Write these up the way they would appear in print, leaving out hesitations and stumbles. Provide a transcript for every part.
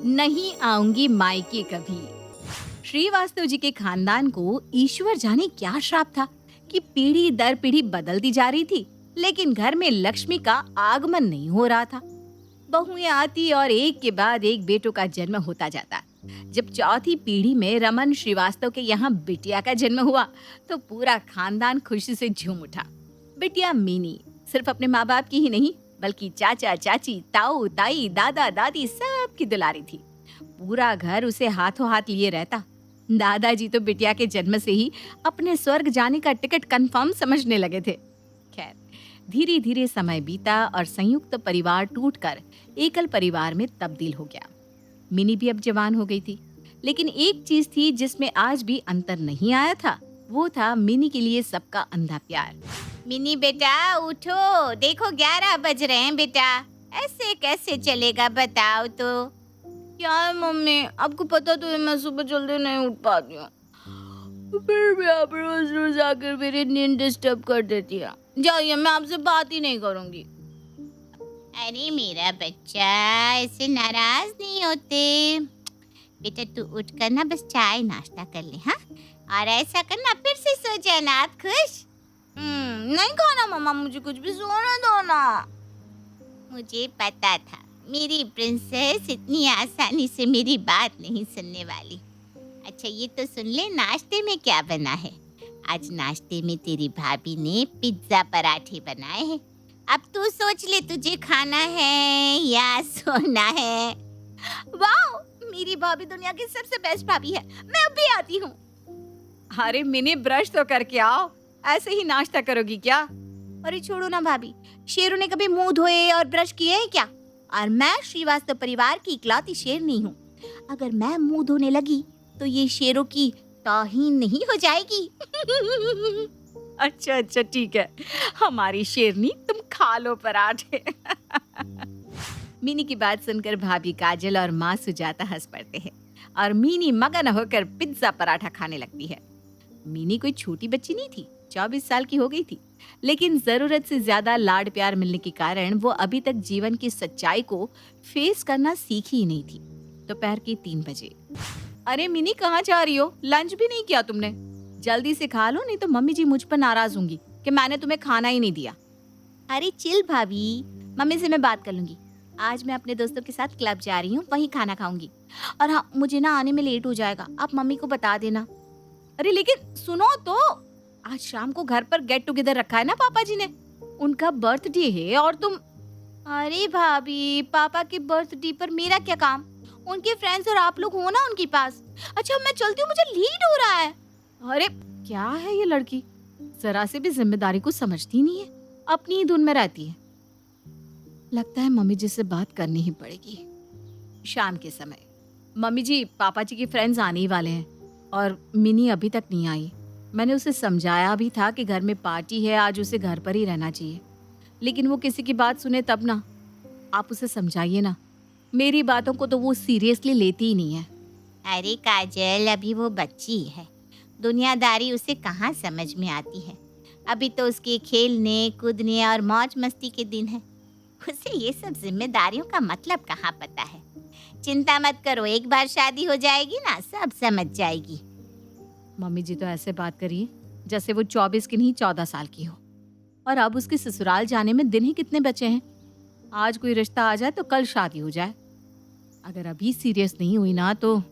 नहीं आऊंगी मायके कभी। श्रीवास्तव जी के खानदान को ईश्वर जाने क्या श्राप था कि पीढ़ी दर पीढ़ी बदलती जा रही थी, लेकिन घर में लक्ष्मी का आगमन नहीं हो रहा था। बहुएं आती और एक के बाद एक बेटों का जन्म होता जाता। जब चौथी पीढ़ी में रमन श्रीवास्तव के यहाँ बिटिया का जन्म हुआ तो पूरा खानदान खुशी से झूम उठा। बिटिया मीनी सिर्फ अपने माँ बाप की ही नहीं बल्कि चाचा चाची, ताऊ ताई, दादा दादी सबकी दुलारी थी। पूरा घर उसे हाथों हाथ लिए रहता। दादाजी तो बिटिया के जन्म से ही अपने स्वर्ग जाने का टिकट कंफर्म समझने लगे थे। खैर, धीरे धीरे समय बीता और संयुक्त परिवार टूटकर एकल परिवार में तब्दील हो गया। मिनी भी अब जवान हो गई थी, लेकिन एक चीज थी जिसमें आज भी अंतर नहीं आया था, वो था मिनी के लिए सबका अंधा प्यार। मिनी बेटा उठो, देखो 11 बज रहे हैं बेटा, ऐसे कैसे चलेगा बताओ तो। क्या है मम्मी, आपको पता तो है मैं सुबह जल्दी नहीं उठ पाती हूँ, फिर भी आप रोज रोज आकर मेरी नींद डिस्टर्ब कर देती है। जाइए, मैं आपसे बात ही नहीं करूँगी। अरे मेरा बच्चा, ऐसे नाराज नहीं होते बेटा, तू उठ कर ना बस चाय नाश्ता कर ले। हाँ, और ऐसा करना फिर से सो जाना, आप खुश? नहीं खाना मम्मा, मुझे कुछ भी सोने दो ना। मुझे पता था मेरी प्रिंसेस इतनी आसानी से मेरी बात नहीं सुनने वाली। अच्छा ये तो सुन ले, नाश्ते में क्या बना है? आज नाश्ते में तेरी भाभी ने पिज्जा पराठे बनाए हैं। अब तू सोच ले, तुझे खाना है या सोना है। वाह, मेरी भाभी दुनिया की सबसे बेस्ट भाभी है, मैं अब भी आती हूँ। अरे मिनी, ब्रश तो करके आओ, ऐसे ही नाश्ता करोगी क्या? अरे छोड़ो ना भाभी, शेरों ने कभी मुंह धोए और ब्रश किए हैं क्या? और मैं श्रीवास्तव परिवार की इकलौती शेरनी हूँ। अगर मैं मुंह धोने लगी तो ये शेरों की तौहीन नहीं हो जाएगी? अच्छा अच्छा ठीक है, हमारी शेरनी, तुम खा लो पराठे। मिनी की बात सुनकर भाभी काजल और माँ सुजाता हंस पड़ते हैं और मिनी मगन होकर पिज्जा पराठा खाने लगती है। मिनी कोई छोटी बच्ची नहीं थी, 24 साल की हो गई थी, लेकिन जरूरत से ज्यादा लाड प्यार मिलने के कारण वो अभी तक जीवन की सच्चाई को फेस करना सीखी ही नहीं थी। दोपहर के 3 बजे। अरे मिनी, कहाँ जा रही हो? लंच भी नहीं किया तुमने? जल्दी से खा लो, नहीं तो मम्मी जी मुझ पर नाराज होंगी कि मैंने तुम्हें खाना ही नहीं दिया। अरे चिल भाभी, मम्मी से मैं बात कर लूंगी। आज मैं अपने दोस्तों के साथ क्लब जा रही हूँ, वहीं खाना खाऊंगी। और हाँ, मुझे ना आने में लेट हो जाएगा, आप मम्मी को बता देना। अरे लेकिन सुनो तो, आज शाम को घर पर गेट टुगेदर रखा है ना पापा जी ने, उनका बर्थडे है और तुम। अरे भाभी, पापा के बर्थडे पर मेरा क्या काम? उनके फ्रेंड्स और आप लोग हो ना उनके पास। अच्छा मैं चलती हूँ, मुझे लेट हो रहा है। अरे क्या है ये लड़की, जरा से भी जिम्मेदारी को समझती नहीं है, अपनी ही धुन में रहती है। लगता है मम्मी जी से बात करनी ही पड़ेगी। शाम के समय, मम्मी जी, पापा जी के फ्रेंड्स आने ही वाले हैं और मिनी अभी तक नहीं आई। मैंने उसे समझाया भी था कि घर में पार्टी है, आज उसे घर पर ही रहना चाहिए, लेकिन वो किसी की बात सुने तब ना। आप उसे समझाइए ना, मेरी बातों को तो वो सीरियसली लेती ही नहीं है। अरे काजल, अभी वो बच्ची है, दुनियादारी उसे कहाँ समझ में आती है। अभी तो उसके खेलने कूदने और मौज मस्ती के दिन है, उसे ये सब जिम्मेदारियों का मतलब कहाँ पता है। चिंता मत करो, एक बार शादी हो जाएगी ना, सब समझ जाएगी। मम्मी जी तो ऐसे बात करिए जैसे वो 24 की नहीं 14 साल की हो, और अब उसके ससुराल जाने में दिन ही कितने बचे हैं। आज कोई रिश्ता आ जाए तो कल शादी हो जाए। अगर अभी सीरियस नहीं हुई ना तो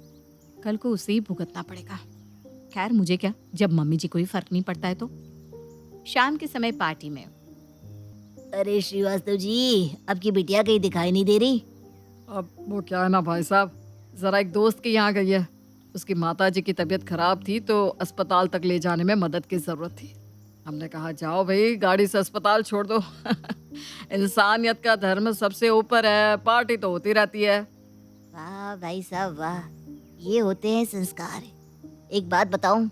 कल को उसे ही भुगतना पड़ेगा। खैर मुझे क्या, जब मम्मी जी को ही फर्क नहीं पड़ता है तो। शाम के समय पार्टी में। अरे श्रीवास्तव जी, आपकी बिटिया कहीं दिखाई नहीं दे रही। अब वो क्या है ना भाई साहब, ज़रा एक दोस्त के यहाँ गई है। उसकी माताजी की तबीयत खराब थी तो अस्पताल तक ले जाने में मदद की ज़रूरत थी। हमने कहा जाओ भाई, गाड़ी से अस्पताल छोड़ दो। इंसानियत का धर्म सबसे ऊपर है, पार्टी तो होती रहती है। वाह भाई साहब वाह, ये होते हैं संस्कार। एक बात बताऊं,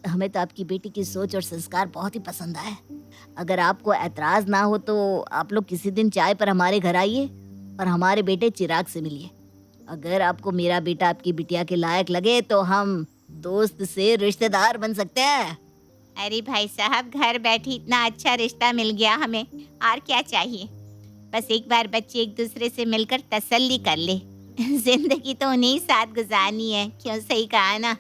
हमें तो आपकी बेटी की सोच और संस्कार बहुत ही पसंद आए। अगर आपको ऐतराज ना हो तो आप लोग किसी दिन चाय पर हमारे घर आइए और हमारे बेटे चिराग से मिलिए। अगर आपको मेरा बेटा आपकी बिटिया के लायक लगे तो हम दोस्त से रिश्तेदार बन सकते हैं। अरे भाई साहब, घर बैठे इतना अच्छा रिश्ता मिल गया हमें, और क्या चाहिए। बस एक बार बच्चे एक दूसरे से मिलकर तसल्ली कर ले। जिंदगी तो उन्हीं साथ गुजारनी है, क्यों? सही कहा ना।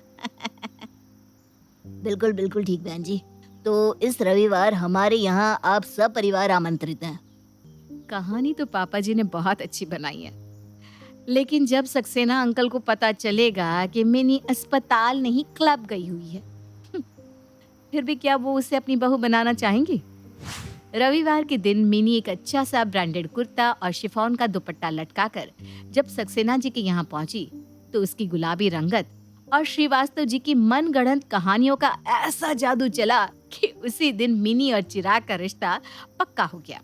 बिल्कुल बिल्कुल ठीक बहन जी। तो इस रविवार हमारे यहाँ आप सब परिवार आमंत्रित हैं। कहानी तो पापा जी ने बहुत अच्छी बनाई है, लेकिन जब सक्सेना अंकल को पता चलेगा कि मिनी अस्पताल नहीं क्लब गई हुई है, फिर भी क्या वो उसे अपनी बहू बनाना चाहेंगी? रविवार के दिन मिनी एक अच्छा सा ब्रांडेड कुर्ता और शिफॉन का दुपट्टा लटकाकर जब सक्सेना जी के यहाँ पहुंची तो उसकी गुलाबी रंगत और श्रीवास्तव जी की मनगढ़ंत कहानियों का ऐसा जादू चला कि उसी दिन मिनी और चिराग का रिश्ता पक्का हो गया।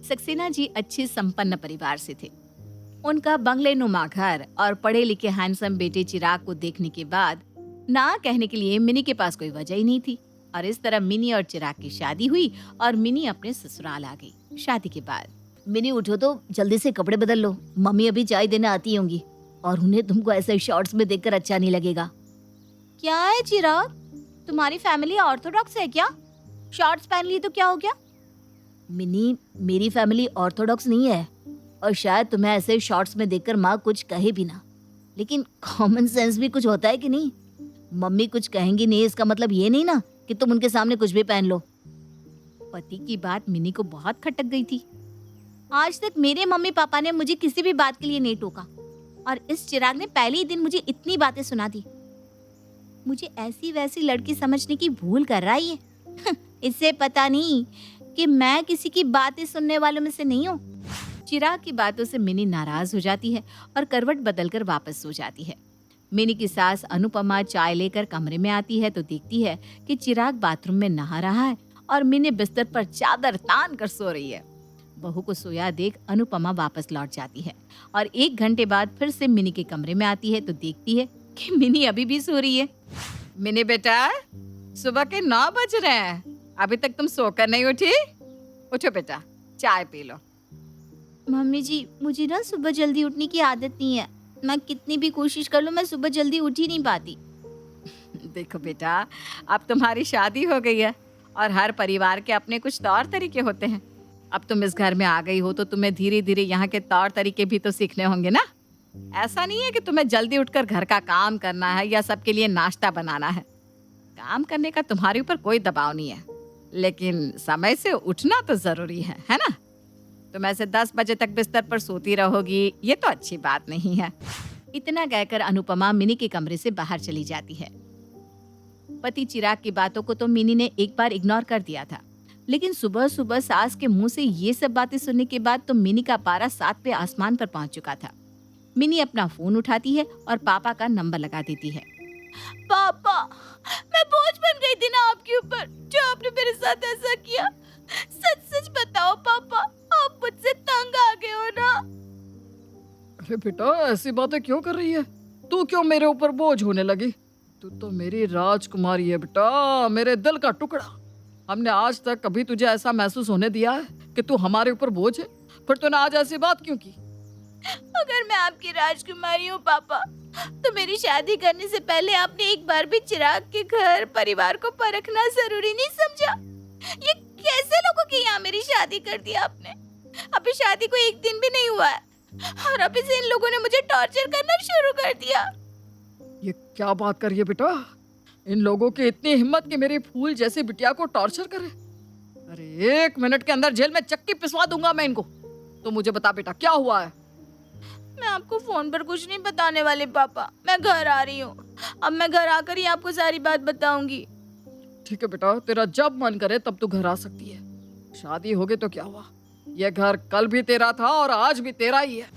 सक्सेना जी अच्छे संपन्न परिवार से थे। उनका बंगले नुमा घर और पढ़े लिखे हैंडसम बेटे चिराग को देखने के बाद ना कहने के लिए मिनी के पास कोई वजह ही नहीं थी और इस तरह मिनी और चिराग की शादी हुई और मिनी अपने ससुराल आ गई। शादी के बाद मिनी उठो तो जल्दी से कपड़े बदल लो, मम्मी अभी चाय देने आती होंगी और उन्हें तुमको ऐसे शॉर्ट्स में देखकर अच्छा नहीं लगेगा। क्या है चिराग, तुम्हारी फैमिली ऑर्थोडॉक्स है क्या? शॉर्ट्स पहन ली तो क्या हो गया? मिनी, मेरी फैमिली ऑर्थोडॉक्स नहीं है और शायद तुम्हें ऐसे शॉर्ट्स में देखकर माँ कुछ कहे भी ना, लेकिन कॉमन सेंस भी कुछ होता है कि नहीं? मम्मी कुछ कहेंगी नहीं इसका मतलब ये नहीं ना कि तुम उनके सामने कुछ भी पहन लो। पति की बात मिनी को बहुत खटक गई थी। आज तक मेरे मम्मी पापा ने मुझे किसी भी बात के लिए नहीं टोका और इस चिराग ने पहले ही दिन मुझे इतनी बातें सुना दी। मुझे ऐसी वैसी लड़की समझने की भूल कर रहा है ये। इससे पता नहीं कि मैं किसी की बातें सुनने वालों में से नहीं हूँ। चिराग की बातों से मिनी नाराज हो जाती है और करवट बदलकर वापस सो जाती है। मिनी की सास अनुपमा चाय लेकर कमरे में आती है तो देखती है कि चिराग बाथरूम में नहा रहा है और मिनी बिस्तर पर चादर तान कर सो रही है। बहू को सोया देख अनुपमा वापस लौट जाती है और 1 घंटे बाद फिर से मिनी के कमरे में आती है तो देखती है कि मिनी अभी भी सो रही है। मिनी बेटा, सुबह के 9 बज रहे हैं, अभी तक तुम सोकर नहीं उठी? उठो बेटा, चाय पी लो। मम्मी जी, मुझे ना सुबह जल्दी उठने की आदत नहीं है। मैं कितनी भी कोशिश कर लूं, मैं सुबह जल्दी उठ ही नहीं पाती। देखो बेटा, अब तुम्हारी शादी हो गई है और हर परिवार के अपने कुछ तौर तरीके होते हैं। अब तुम इस घर में आ गई हो तो तुम्हें धीरे धीरे यहाँ के तौर तरीके भी तो सीखने होंगे ना। ऐसा नहीं है कि तुम्हें जल्दी उठकर घर का काम करना है या सबके लिए नाश्ता बनाना है। काम करने का तुम्हारे ऊपर कोई दबाव नहीं है, लेकिन समय से उठना तो जरूरी है ना? तुम ऐसे 10 बजे तक बिस्तर पर सोती रहोगी, ये तो अच्छी बात नहीं है। इतना कहकर अनुपमा मिनी के कमरे से बाहर चली जाती है। पति चिराग की बातों को तो मिनी ने एक बार इग्नोर कर दिया था, लेकिन सुबह सुबह सास के मुंह से ये सब बातें सुनने के बाद तो मिनी का पारा 7वें आसमान पर पहुंच चुका था। मिनी अपना फोन उठाती है और पापा का नंबर लगा देती है। पापा, मैं बोझ बन गई थी ना आपके ऊपर, जो आपने मेरे साथ ऐसा किया। सच सच बताओ पापा, आप मुझसे तंग आ गए हो ना? अरे बेटा, ऐसी बातें क्यों कर रही है? तू क्यों मेरे ऊपर बोझ होने लगी? तू तो मेरी राजकुमारी है बेटा, मेरे दिल का टुकड़ा। हमने आज तक कभी तुझे ऐसा महसूस होने दिया है कि तू हमारे ऊपर बोझ है? फिर तूने आज ऐसी बात क्यों की? अगर मैं आपकी राजकुमारी हूँ पापा, तो मेरी शादी करने से पहले आपने एक बार भी चिराग के घर परिवार को परखना जरूरी नहीं समझा? ये कैसे लोगों के यहाँ मेरी शादी कर दी आपने? अभी शादी को 1 दिन भी नहीं हुआ है और अभी से इन लोगों ने मुझे टॉर्चर करना शुरू कर दिया। ये क्या बात कर रही है बेटा? इन लोगों की इतनी हिम्मत कि मेरी फूल जैसी बिटिया को टॉर्चर करे? अरे 1 मिनट के अंदर जेल में चक्की पिसवा दूंगा मैं इनको। तो मुझे बता बेटा, क्या हुआ है? मैं आपको फोन पर कुछ नहीं बताने वाली पापा, मैं घर आ रही हूँ। अब मैं घर आकर ही आपको सारी बात बताऊंगी। ठीक है बेटा, तेरा जब मन करे तब तू घर आ सकती है। शादी हो गई तो क्या हुआ, यह घर कल भी तेरा था और आज भी तेरा ही है।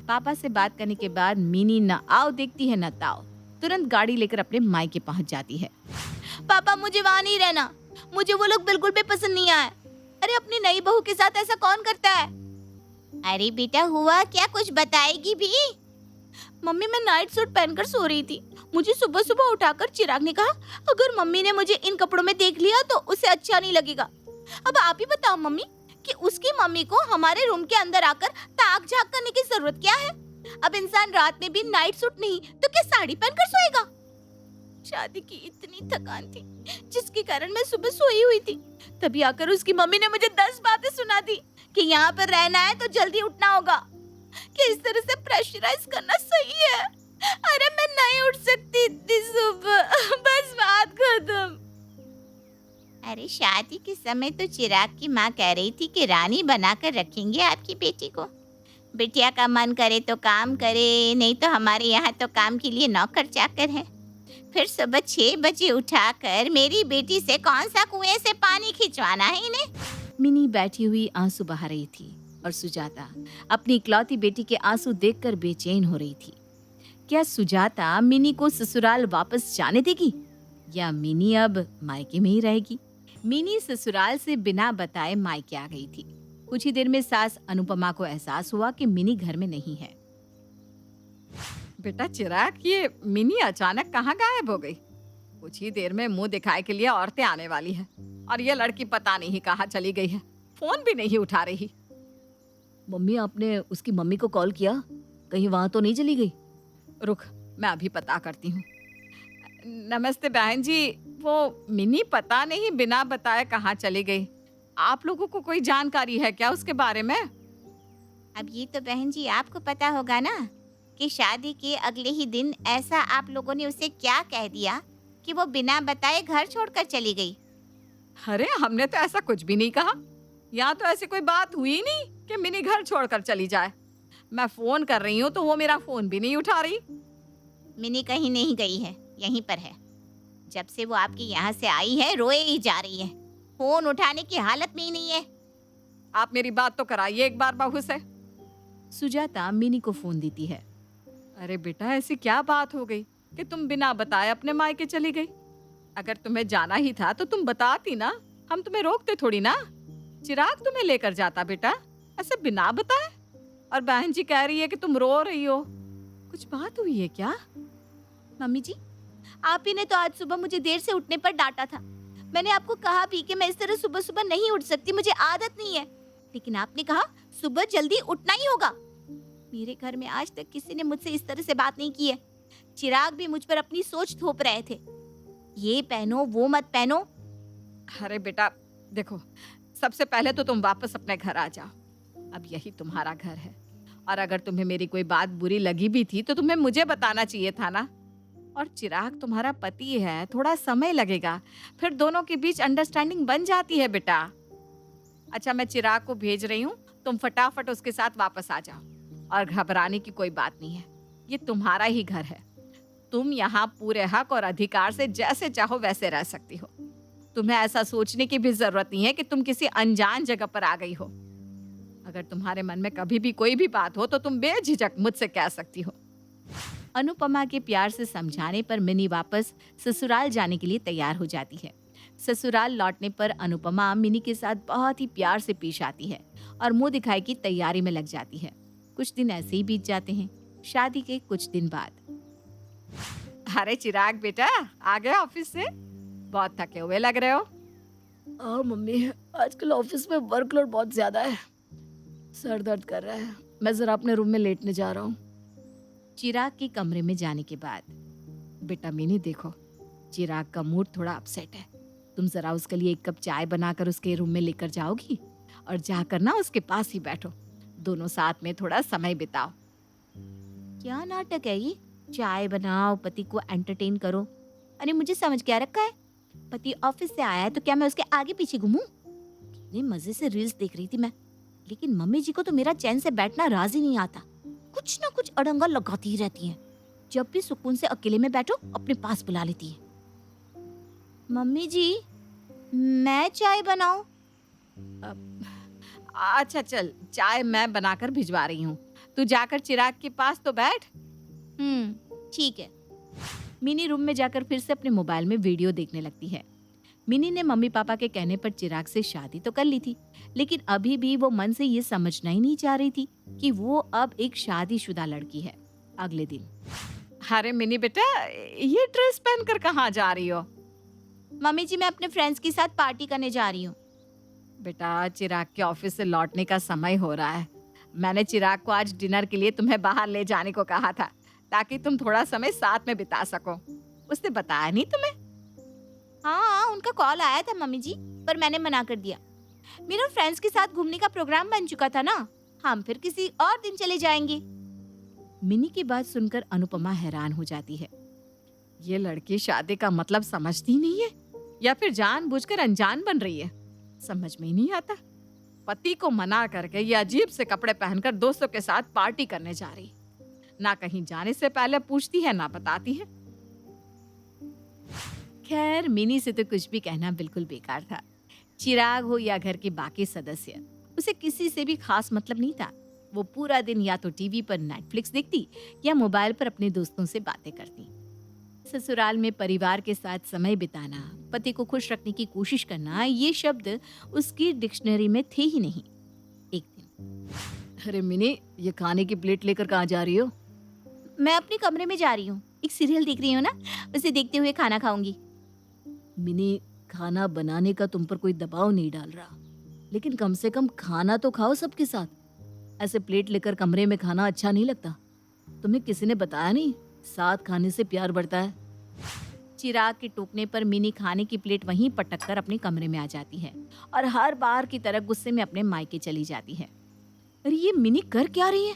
पापा से बात करने के बाद मिनी न आओ देखती है न ताओ, तुरंत गाड़ी लेकर अपने मायके पहुंच जाती है। पापा, मुझे वहाँ नहीं रहना, मुझे वो लोग बिल्कुल भी पसंद नहीं आए। अरे अपनी नई बहू के साथ ऐसा कौन करता है? अरे बेटा, हुआ क्या, कुछ बताएगी भी? मम्मी, मैं नाइट सूट पहनकर सो रही थी। मुझे सुबह सुबह उठाकर चिराग ने कहा, अगर मम्मी ने मुझे इन कपड़ों में देख लिया तो उसे अच्छा नहीं लगेगा। अब आप ही बताओ मम्मी कि उसकी मम्मी को हमारे रूम के अंदर आकर ताक झाक करने की जरूरत क्या है? अब इंसान रात में भी नाइट सूट नहीं तो क्या साड़ी पहनकर सोएगा? शादी की इतनी थकान थी जिसके कारण मैं सुबह सोई हुई थी। तभी आकर उसकी मम्मी ने मुझे 10 बातें सुना दी कि यहाँ पर रहना है तो जल्दी उठना होगा। कि इस तरह से प्रेशराइज करना सही है? अरे मैं नहीं उठ सकती इतनी सुबह। बस बात खत्म। अरे शादी के समय तो चिराग की माँ कह रही थी कि रानी बनाकर रखेंगे आपकी बेटी को। बिटिया का मन करे तो काम करे, नहीं तो हमारे यहाँ तो काम के लिए नौकर चाकर है। फिर सुबह 6 बजे उठाकर मेरी बेटी से कौन सा कुएं से पानी खिंचवाना है इन्हें? मिनी बैठी हुई आंसू बहा रही थी और सुजाता अपनी इकलौती बेटी के आंसू देखकर बेचैन हो रही थी। क्या सुजाता मिनी को ससुराल वापस जाने देगी या मिनी अब मायके में ही रहेगी? मिनी ससुराल से बिना बताए मायके आ गई थी। कुछ ही देर में सास अनुपमा को एहसास हुआ कि मिनी घर में नहीं है। बेटा चिराग, ये मिनी अचानक कहाँ गायब हो गई? कुछ ही देर में मुंह दिखाए के लिए औरतें आने वाली हैं और ये लड़की पता नहीं कहाँ चली गई है, फोन भी नहीं उठा रही। मम्मी, आपने उसकी मम्मी को कॉल किया? कहीं वहां तो नहीं चली गई? रुक, मैं अभी पता करती हूँ। नमस्ते बहन जी, वो मिनी पता नहीं बिना बताए कहाँ चली गई। आप लोगों को कोई जानकारी है क्या उसके बारे में? अब ये तो बहन जी आपको पता होगा ना कि शादी के अगले ही दिन ऐसा आप लोगों ने उसे क्या कह दिया कि वो बिना बताए घर छोड़कर चली गई। अरे हमने तो ऐसा कुछ भी नहीं कहा। यहाँ तो ऐसी कोई बात हुई नहीं कि मिनी घर छोड़कर चली जाए। मैं फोन कर रही हूँ तो वो मेरा फोन भी नहीं उठा रही। मिनी कहीं नहीं गई है, यहीं पर है। जब से वो आपके यहाँ से आई है रोए ही जा रही है, फोन उठाने की हालत में ही नहीं है। आप मेरी बात तो कराइए एक बार बहू से। सुजाता मिनी को फोन देती है। अरे बेटा, ऐसी क्या बात हो गई कि तुम बिना बताए अपने मायके चली गई? अगर तुम्हें जाना ही था तो तुम बताती ना, हम तुम्हें रोकते थोड़ी ना। चिराग तुम्हें लेकर जाता बेटा, ऐसे बिना बताए। और बहन जी कह रही है कि तुम रो रही हो। कुछ बात हुई है क्या? मम्मी जी, आप ही ने तो आज सुबह मुझे देर से उठने पर डांटा था। मैंने आपको कहा भी कि मैं इस तरह सुबह सुबह नहीं उठ सकती, मुझे आदत नहीं है। लेकिन आपने कहा सुबह जल्दी उठना ही होगा। मेरे घर में आज तक किसी ने मुझसे इस तरह से बात नहीं की है। चिराग भी मुझ पर अपनी सोच थोप रहे थे, ये पहनो वो मत पहनो। अरे बेटा देखो, सबसे पहले तो तुम वापस अपने घर आ जाओ। अब यही तुम्हारा घर है, और अगर तुम्हें मेरी कोई बात बुरी लगी भी थी तो तुम्हें मुझे बताना चाहिए था ना। और चिराग तुम्हारा पति है, थोड़ा समय लगेगा, फिर दोनों के बीच अंडरस्टैंडिंग बन जाती है बेटा। अच्छा, मैं चिराग को भेज रही हूँ, तुम फटाफट उसके साथ वापस आ जाओ। और घबराने की कोई बात नहीं है, ये तुम्हारा ही घर है। तुम यहाँ पूरे हक और अधिकार से जैसे चाहो वैसे रह सकती हो। तुम्हें ऐसा सोचने की भी जरूरत नहीं है कि तुम किसी अनजान जगह पर आ गई हो। अगर तुम्हारे मन में कभी भी कोई भी बात हो तो तुम बेझिझक मुझसे कह सकती हो। अनुपमा के प्यार से समझाने पर मिनी वापस ससुराल जाने के लिए तैयार हो जाती है। ससुराल लौटने पर अनुपमा मिनी के साथ बहुत ही प्यार से पेश आती है और मुंह दिखाई की तैयारी में लग जाती है। कुछ दिन ऐसे ही बीत जाते हैं। शादी के कुछ दिन बाद। अरे चिराग बेटा, आ गए ऑफिस से? बहुत थके हुए लग रहे हो। हाँ मम्मी, आजकल ऑफिस में वर्कलोड बहुत ज्यादा है, सर दर्द कर रहा है। मैं जरा अपने रूम में लेटने जा रहा हूँ। चिराग के कमरे में जाने के बाद। बेटा मिनी देखो, चिराग का मूड थोड़ा अपसेट है। तुम जरा उसके लिए 1 कप चाय बनाकर उसके रूम में लेकर जाओगी और जाकर ना उसके पास ही बैठो, दोनों साथ में थोड़ा समय बिताओ। क्या नाटक है ये? चाय बनाओ, पति को एंटरटेन करो। अरे मुझे समझ क्या रखा है? पति ऑफिस से आया है तो क्या मैं उसके आगे पीछे घूमूं? कितने मजे से रील्स देख रही थी मैं, लेकिन मम्मी जी को तो मेरा चैन से बैठना राजी नहीं आता। कुछ ना कुछ अड़ंगा लगाती ही रहती हैं। जब भी सुकून से अकेले में बैठो अपने पास बुला लेती है। मम्मी जी, मैं चाय बनाऊं? अच्छा चल, चाय मैं बनाकर भिजवा रही हूँ, तू जाकर चिराग के पास तो बैठ। ठीक है। मिनी रूम में जाकर फिर से अपने मोबाइल में वीडियो देखने लगती है। मिनी ने मम्मी पापा के कहने पर चिराग से शादी तो कर ली थी, लेकिन अभी भी वो मन से ये समझना ही नहीं चाह रही थी कि वो अब एक शादीशुदा लड़की है। अगले दिन। अरे मिनी बेटा, ये ड्रेस पहनकर कहाँ जा रही हो? मम्मी जी, मैं अपने फ्रेंड्स के साथ पार्टी करने जा रही हूँ। बेटा, चिराग के ऑफिस से लौटने का समय हो रहा है। मैंने चिराग को आज डिनर के लिए तुम्हें बाहर ले जाने को कहा था, ताकि तुम थोड़ा समय साथ में बिता सको। उसने बताया नहीं तुम्हें? हाँ, उनका कॉल आया था मम्मी जी, पर मैंने मना कर दिया। मेरा फ्रेंड्स के साथ घूमने का प्रोग्राम बन चुका था ना। हम फिर किसी और दिन चले जाएंगे। मिनी की बात सुनकर अनुपमा हैरान हो जाती है। ये लड़की शादी का मतलब समझती नहीं है या फिर जानबूझकर अनजान बन रही है, समझ में ही नहीं आता। पति को मना करके ये अजीब से कपड़े पहनकर दोस्तों के साथ पार्टी करने जा रही, ना कहीं जाने से पहले पूछती है ना बताती है। खैर मिनी से तो कुछ भी कहना बिल्कुल बेकार था। चिराग हो या घर के बाकी सदस्य, उसे किसी से भी खास मतलब नहीं था। वो पूरा दिन या तो टीवी पर नेटफ्लिक्स देखती या मोबाइल पर अपने दोस्तों से बातें करती। ससुराल में परिवार के साथ समय बिताना, पति को खुश रखने की कोशिश करना, ये शब्द उसकी डिक्शनरी में थे ही नहीं। एक दिन, अरे मिनी, ये खाने की प्लेट लेकर कहाँ जा रही हो? मैं अपने कमरे में जा रही हूँ, एक सीरियल देख रही हूँ ना, उसे देखते हुए खाना खाऊंगी। मिनी, खाना बनाने का तुम पर कोई दबाव नहीं डाल रहा, लेकिन कम से कम खाना तो खाओ सबके साथ। ऐसे प्लेट लेकर कमरे में खाना अच्छा नहीं लगता। तुम्हें किसी ने बताया नहीं, साथ खाने से प्यार बढ़ता है। चिराग के टोकने पर मिनी खाने की प्लेट वहीं पटक कर अपने कमरे में आ जाती है और हर बार की तरह गुस्से में अपने मायके चली जाती है। अरे ये मिनी कर क्या रही है?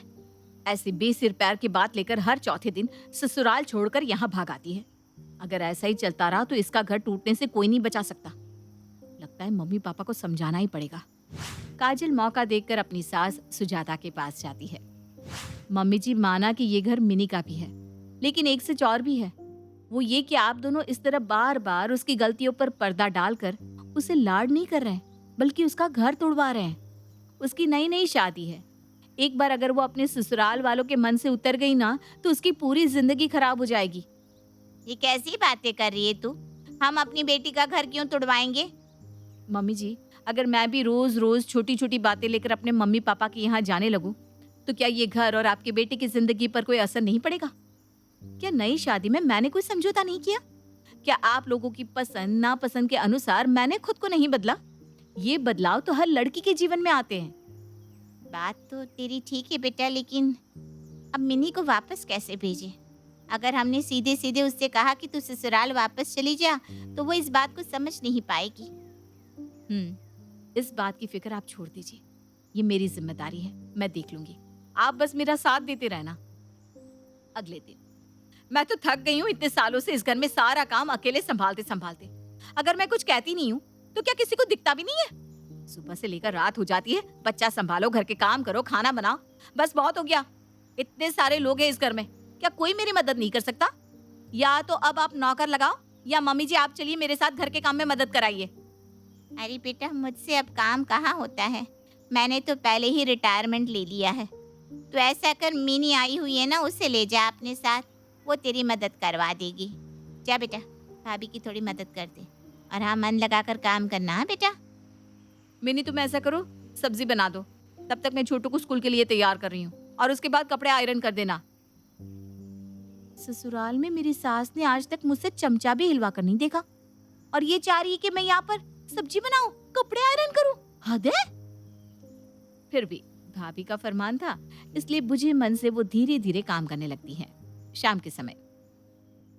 ऐसी बेसिर पैर की बात लेकर हर चौथे दिन ससुराल छोड़कर यहाँ भाग आती है। अगर ऐसा ही चलता रहा तो इसका घर टूटने से कोई नहीं बचा सकता। लगता है मम्मी पापा को समझाना ही पड़ेगा। काजल मौका देखकर अपनी सास सुजाता के पास जाती है। मम्मी जी, माना कि ये घर मिनी का भी है, लेकिन एक सच और भी है। वो ये कि आप दोनों इस तरह बार बार उसकी गलतियों पर पर्दा डालकर उसे लाड नहीं कर रहे हैं, बल्कि उसका घर तोड़वा रहे हैं। उसकी नई नई शादी है। एक बार अगर वो अपने ससुराल वालों के मन से उतर गई ना, तो उसकी पूरी जिंदगी खराब हो जाएगी। ये कैसी बातें कर रही है तू? हम अपनी बेटी का घर क्यों तोड़वाएंगे? मम्मी जी, अगर मैं भी रोज रोज छोटी छोटी बातें लेकर अपने मम्मी पापा के यहाँ जाने लगूं, तो क्या ये घर और आपके बेटे की जिंदगी पर कोई असर नहीं पड़ेगा? क्या नई शादी में मैंने कोई समझौता नहीं किया? क्या आप लोगों की पसंद नापसंद के अनुसार मैंने खुद को नहीं बदला? ये बदलाव तो हर लड़की के जीवन में आते हैं। बात तो तेरी ठीक है बेटा, लेकिन अब मिनी को वापस कैसे भेजे? अगर हमने सीधे सीधे उससे कहा कि तू ससुराल वापस चली जा, तो वो इस बात को समझ नहीं पाएगी। इस बात की फिक्र आप छोड़ दीजिए, ये मेरी जिम्मेदारी है, मैं देख लूंगी। आप बस मेरा साथ देते रहना। अगले दिन, मैं तो थक गई हूँ इतने सालों से इस घर में सारा काम अकेले संभालते संभालते। अगर मैं कुछ कहती नहीं हूँ तो क्या किसी को दिखता भी नहीं है? सुबह से लेकर रात हो जाती है, बच्चा संभालो, घर के काम करो, खाना बनाओ, बस बहुत हो गया। इतने सारे लोग हैं इस घर में, क्या कोई मेरी मदद नहीं कर सकता? या तो अब आप नौकर लगाओ, या मम्मी जी आप चलिए मेरे साथ घर के काम में मदद कराइए। अरे बेटा, मुझसे अब काम कहाँ होता है? मैंने तो पहले ही रिटायरमेंट ले लिया है। तो ऐसा कर, मिनी आई हुई है ना, उसे ले जा अपने साथ, वो तेरी मदद करवा देगी। जा बेटा, भाभी की थोड़ी मदद कर दे, और हाँ, मन लगाकर काम करना। हाँ बेटा। मिनी, तुम ऐसा करो, सब्जी बना दो, तब तक मैं छोटू को स्कूल के लिए तैयार कर रही हूँ, और उसके बाद कपड़े आयरन कर देना। ससुराल में मेरी सास ने आज तक मुझसे चमचा भी हिलवा कर नहीं देखा, और ये चाह रही है कि मैं यहाँ पर सब्जी बनाऊं, कपड़े आयरन करूं। हद है। फिर भी भाभी का फरमान था, इसलिए बुझे मन से वो धीरे धीरे काम करने लगती है। शाम के समय,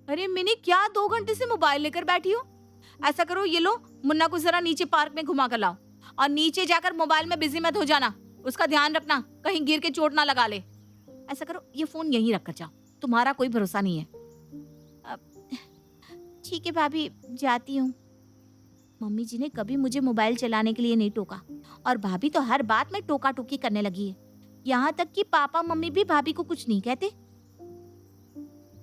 अरे मिनी, क्या 2 घंटे से मोबाइल लेकर बैठी हो? ऐसा करो, ये लो, मुन्ना को जरा नीचे पार्क में घुमा कर लाओ, और नीचे जाकर मोबाइल में बिजी मत हो जाना, उसका ध्यान रखना, कहीं गिर के चोट ना लगा ले। ऐसा करो, ये फोन यहीं रख कर जाओ, तुम्हारा कोई भरोसा नहीं है। ठीक है भाभी, जाती हूँ। मम्मी जी ने कभी मुझे मोबाइल चलाने के लिए नहीं टोका, और भाभी तो हर बात में टोका टोकी करने लगी है। यहाँ तक कि पापा मम्मी भी भाभी को कुछ नहीं कहते।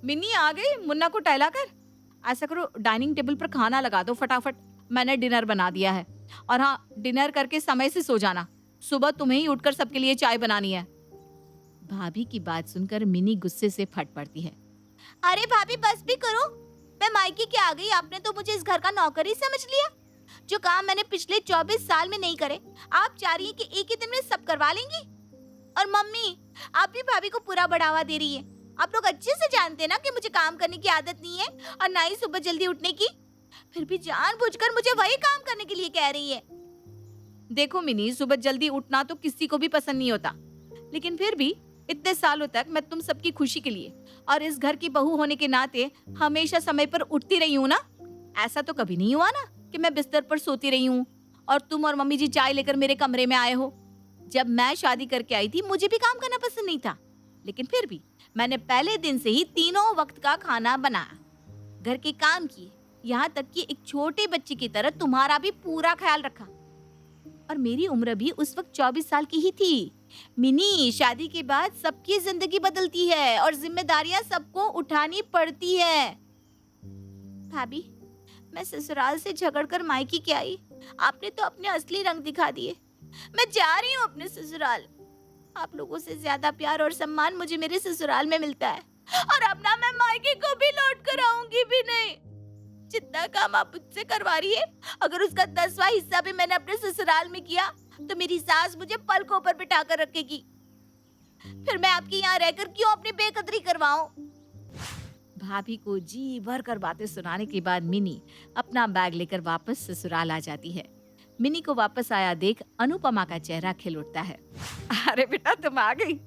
मिनी आ गई, मुन्ना को टहला कर। ऐसा करो, डाइनिंग टेबल पर खाना लगा दो फटाफट, मैंने डिनर बना दिया है। और हाँ, डिनर करके समय से सो जाना, सुबह तुम्हें ही उठकर सबके लिए चाय बनानी है। भाभी की बात सुनकर मिनी गुस्से से फट पड़ती है। अरे भाभी, बस भी करो, मैं मायके के आ गई, आपने तो मुझे इस घर का नौकर ही समझ लिया। जो काम मैंने पिछले 24 साल में नहीं करे, आप चाह रही हैं कि एक ही दिन में सब करवा लेंगी। और मम्मी, आप भी भाभी को पूरा बढ़ावा दे रही है। आप लोग अच्छे से जानते हैं ना कि मुझे काम करने की आदत नहीं है, और ना ही सुबह जल्दी उठने की, फिर भी जानबूझकर मुझे वही काम करने के लिए कह रही है। देखो मिनी, सुबह जल्दी उठना तो किसी को भी पसंद नहीं होता, लेकिन फिर भी इतने सालों तक मैं तुम सबकी खुशी के लिए और इस घर की बहू होने के नाते हमेशा समय पर उठती रही हूँ ना। ऐसा तो कभी नहीं हुआ ना कि मैं बिस्तर पर सोती रही हूँ और तुम और मम्मी जी चाय लेकर मेरे कमरे में आए हो। जब मैं शादी करके आई थी मुझे भी काम करना पसंद नहीं था, लेकिन फिर भी मैंने पहले दिन से ही तीनों वक्त का खाना बनाया, घर के काम किए, यहाँ तक कि एक छोटे बच्चे की तरह तुम्हारा भी पूरा ख्याल रखा। और मेरी उम्र भी उस वक्त 24 साल की ही थी। मिनी, शादी के बाद सबकी जिंदगी बदलती है और जिम्मेदारियां सबको उठानी पड़ती है। भाभी, मैं ससुराल से झगड़कर मायके के आई, आपने तो अपने असली रंग दिखा दिए। मैं जा रही हूँ अपने ससुराल। आप लोगों से ज्यादा प्यार और सम्मान मुझे मेरे ससुराल में मिलता है, और अब ना मैं मायके को भी लौट कर आऊंगी भी नहीं। जितना काम आप मुझसे करवा रही है, अगर उसका 10वां हिस्सा भी मैंने अपने ससुराल में किया तो मेरी सास मुझे पलकों पर बिठा कर रखेगी। फिर मैं आपके यहाँ रहकर क्यों अपनी बेकदरी करवाऊं? भाभी को जी भर कर बातें सुनाने के बाद मिनी अपना बैग लेकर वापस ससुराल आ जाती है। मिनी को वापस आया देख अनुपमा का चेहरा खिल उठता है। अरे बेटा, तुम आ गई।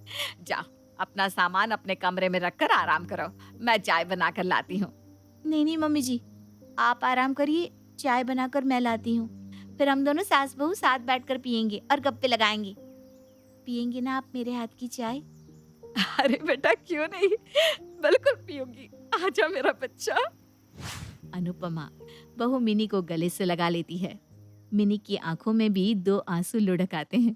जाओ, अपना सामान अपने कमरे में रखकर आराम करो, मैं चाय बनाकर लाती हूँ। नहीं नहीं मम्मी जी, आप आराम करिए, चाय बनाकर मैं लाती हूँ। फिर हम दोनों सास बहू साथ बैठकर पियेंगे और गप्पे लगाएंगे। पियेंगे ना आप मेरे हाथ की चाय? अरे बेटा, क्यों नहीं, बिल्कुल पीऊंगी। आजा मेरा बच्चा। अनुपमा बहू मिनी को गले से लगा लेती है। मिनी की आंखों में भी 2 आंसू लुढ़क आते हैं।